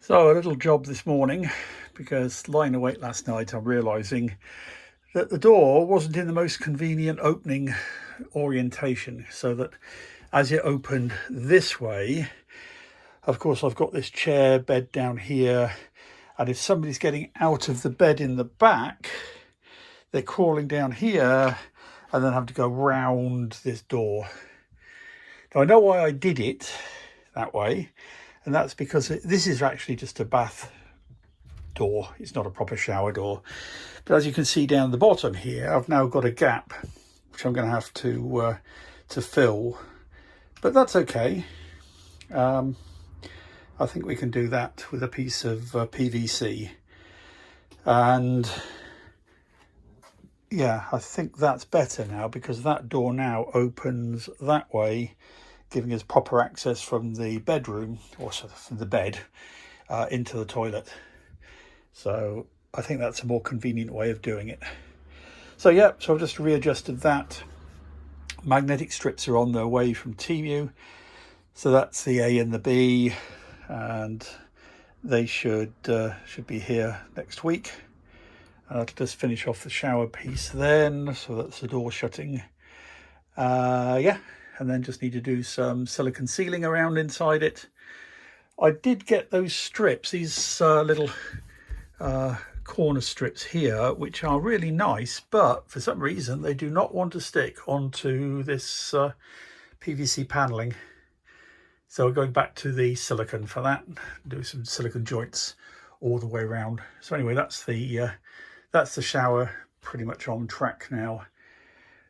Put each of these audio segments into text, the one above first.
So a little job this morning, because lying awake last night I'm realising that the door wasn't in the most convenient opening orientation, so that as it opened this way, of course I've got this chair bed down here, and if somebody's getting out of the bed in the back, they're crawling down here and then have to go round this door. Now I know why I did it that way, and that's because this is actually just a bath door. It's not a proper shower door. But as you can see down the bottom here, I've now got a gap which I'm going to have to fill. But that's okay. I think we can do that with a piece of PVC. And yeah, I think that's better now, because that door now opens that way, giving us proper access from the bedroom, or sort of from the bed, into the toilet. So I think that's a more convenient way of doing it. So yeah, so I've just readjusted that. Magnetic strips are on their way from Temu. So that's the A and the B, and they should be here next week. And I'll just finish off the shower piece then, so that's the door shutting. Yeah, and then just need to do some silicone sealing around inside it. I did get those strips, these little corner strips here, which are really nice, but for some reason they do not want to stick onto this PVC paneling. So we're going back to the silicone for that, do some silicone joints all the way around. So anyway, that's the shower pretty much on track now.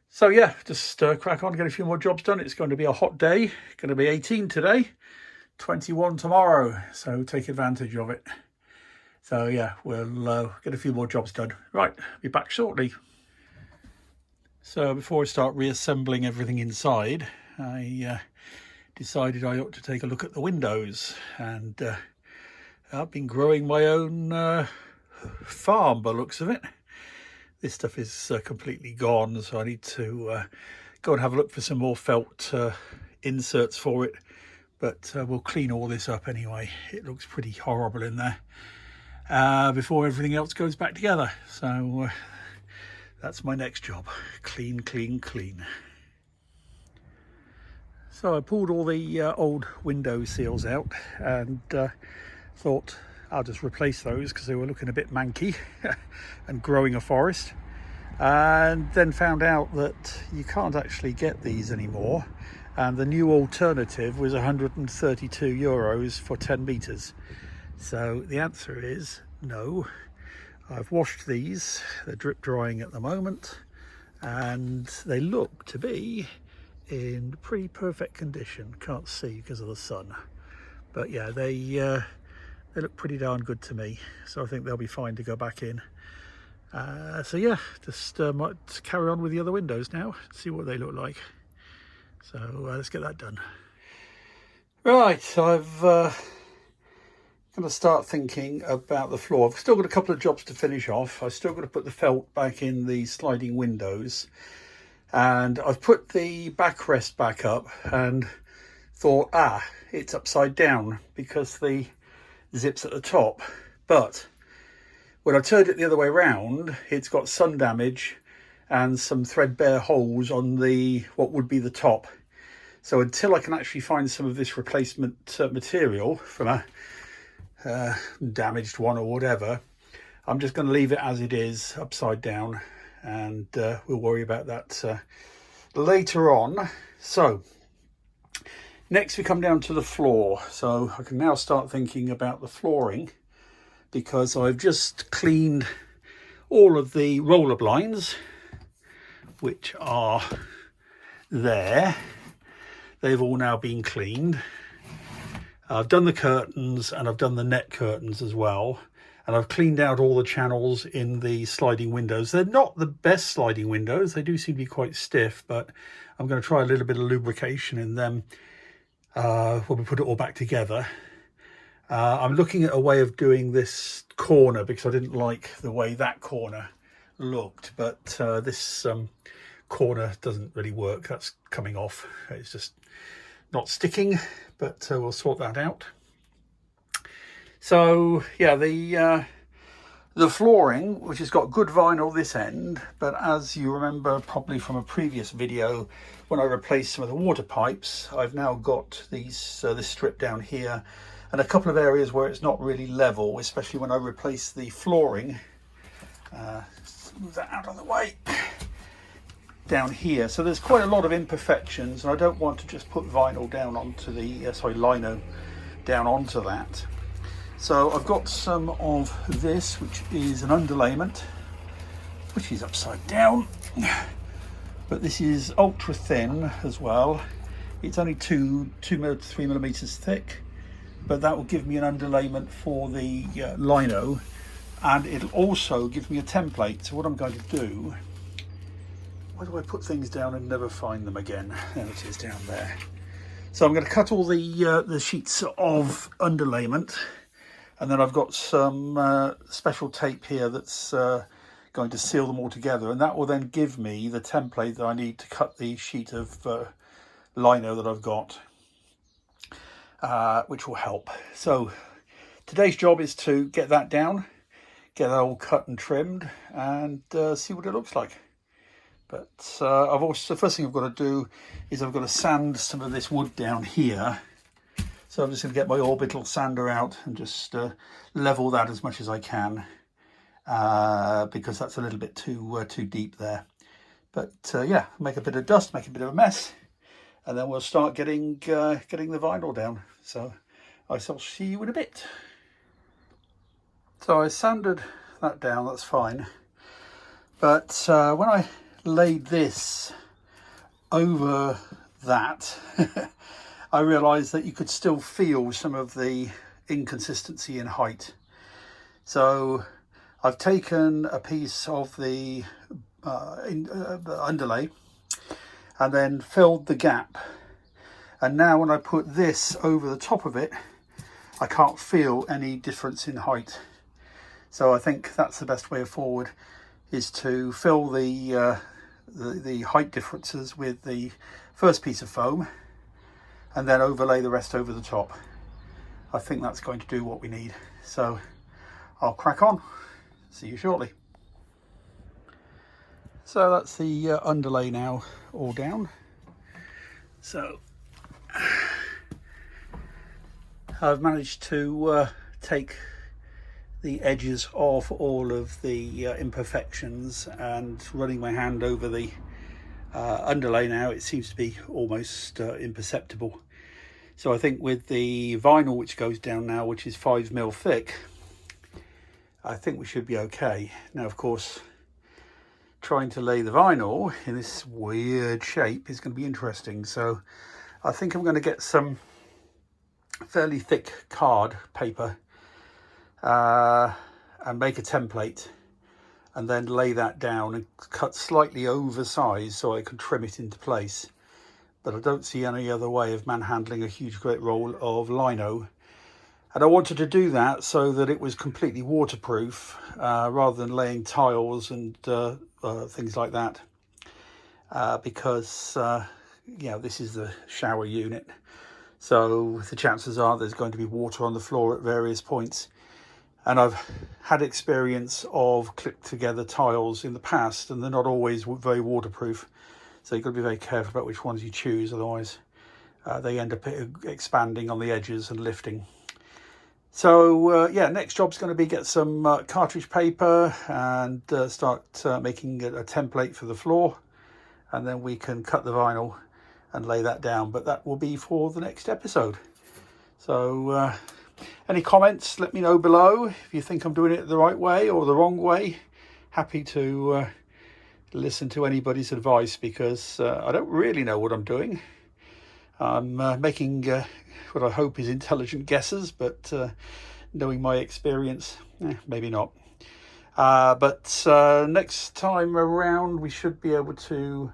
So yeah, just crack on, get a few more jobs done. It's going to be a hot day, going to be 18 today, 21 tomorrow, so take advantage of it. So yeah, we'll get a few more jobs done. Right, be back shortly. So before I start reassembling everything inside, I decided I ought to take a look at the windows. And I've been growing my own farm by the looks of it. This stuff is completely gone, so I need to go and have a look for some more felt inserts for it. But we'll clean all this up anyway. It looks pretty horrible in there before everything else goes back together. So that's my next job. Clean, clean, clean. So I pulled all the old window seals out and thought I'll just replace those because they were looking a bit manky and growing a forest. And then found out that you can't actually get these anymore. And the new alternative was 132 euros for 10 meters. So the answer is no. I've washed these, they're drip drying at the moment, and they look to be in pretty perfect condition. Can't see because of the sun, but yeah, they look pretty darn good to me. So I think they'll be fine to go back in. So yeah, just might carry on with the other windows now, see what they look like. So let's get that done. Right, I've going to start thinking about the floor. I've still got a couple of jobs to finish off. I've still got to put the felt back in the sliding windows, and I've put the backrest back up and thought, it's upside down because the zip's at the top. But when I turned it the other way around, it's got sun damage and some threadbare holes on the what would be the top. So until I can actually find some of this replacement material from a damaged one or whatever, I'm just going to leave it as it is, upside down, and we'll worry about that later on. So next we come down to the floor. So I can now start thinking about the flooring, because I've just cleaned all of the roller blinds, which are there. They've all now been cleaned. I've done the curtains and I've done the net curtains as well. And I've cleaned out all the channels in the sliding windows. They're not the best sliding windows. They do seem to be quite stiff, but I'm going to try a little bit of lubrication in them when we put it all back together. I'm looking at a way of doing this corner because I didn't like the way that corner looked, but this corner doesn't really work. That's coming off. It's just not sticking, but we'll sort that out. So yeah, the flooring, which has got good vinyl this end, but as you remember probably from a previous video, when I replaced some of the water pipes, I've now got these this strip down here and a couple of areas where it's not really level, especially when I replace the flooring. Move that out of the way. Down here, so there's quite a lot of imperfections, and I don't want to just put vinyl down onto the lino down onto that. So I've got some of this, which is an underlayment, which is upside down, but this is ultra thin as well. It's only 3 millimeters thick, but that will give me an underlayment for the lino, and it'll also give me a template. So what I'm going to do, where do I put things down and never find them again? There it is, down there. So I'm going to cut all the sheets of underlayment, and then I've got some special tape here that's going to seal them all together, and that will then give me the template that I need to cut the sheet of lino that I've got, which will help. So today's job is to get that down, get that all cut and trimmed, and see what it looks like. But the first thing I've got to do is I've got to sand some of this wood down here. So I'm just going to get my orbital sander out and just level that as much as I can, because that's a little bit too deep there. But yeah, make a bit of dust, make a bit of a mess, and then we'll start getting the vinyl down. So I shall see you in a bit. So I sanded that down, that's fine. But when I laid this over that, I realized that you could still feel some of the inconsistency in height. So I've taken a piece of the underlay and then filled the gap, and now when I put this over the top of it, I can't feel any difference in height. So I think that's the best way forward, is to fill the height differences with the first piece of foam and then overlay the rest over the top. I think that's going to do what we need. So I'll crack on. See you shortly. So that's the underlay now all down. So I've managed to take the edges off all of the imperfections, and running my hand over the underlay now, it seems to be almost imperceptible. So I think with the vinyl which goes down now, which is 5 mil thick, I think we should be okay. Now of course, trying to lay the vinyl in this weird shape is going to be interesting. So I think I'm going to get some fairly thick card paper and make a template, and then lay that down and cut slightly oversized so I can trim it into place. But I don't see any other way of manhandling a huge great roll of lino, and I wanted to do that so that it was completely waterproof, rather than laying tiles and things like that, because this is the shower unit, so the chances are there's going to be water on the floor at various points. And I've had experience of clipped together tiles in the past, and they're not always very waterproof. So you've got to be very careful about which ones you choose, otherwise they end up expanding on the edges and lifting. So yeah, next job's going to be get some cartridge paper and start making a template for the floor, and then we can cut the vinyl and lay that down. But that will be for the next episode. So any comments, let me know below if you think I'm doing it the right way or the wrong way. Happy to listen to anybody's advice, because I don't really know what I'm doing. I'm making what I hope is intelligent guesses, but knowing my experience, maybe not. But next time around we should be able to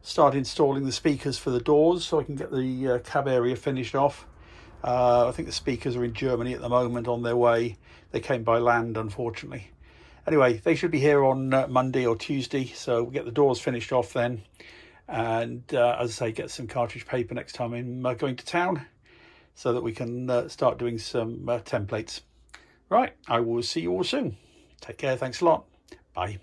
start installing the speakers for the doors, so I can get the cab area finished off. I think the speakers are in Germany at the moment, on their way. They came by land, unfortunately. Anyway, they should be here on Monday or Tuesday, so we'll get the doors finished off then. And as I say, get some cartridge paper next time I'm going to town, so that we can start doing some templates. Right, I will see you all soon. Take care. Thanks a lot. Bye.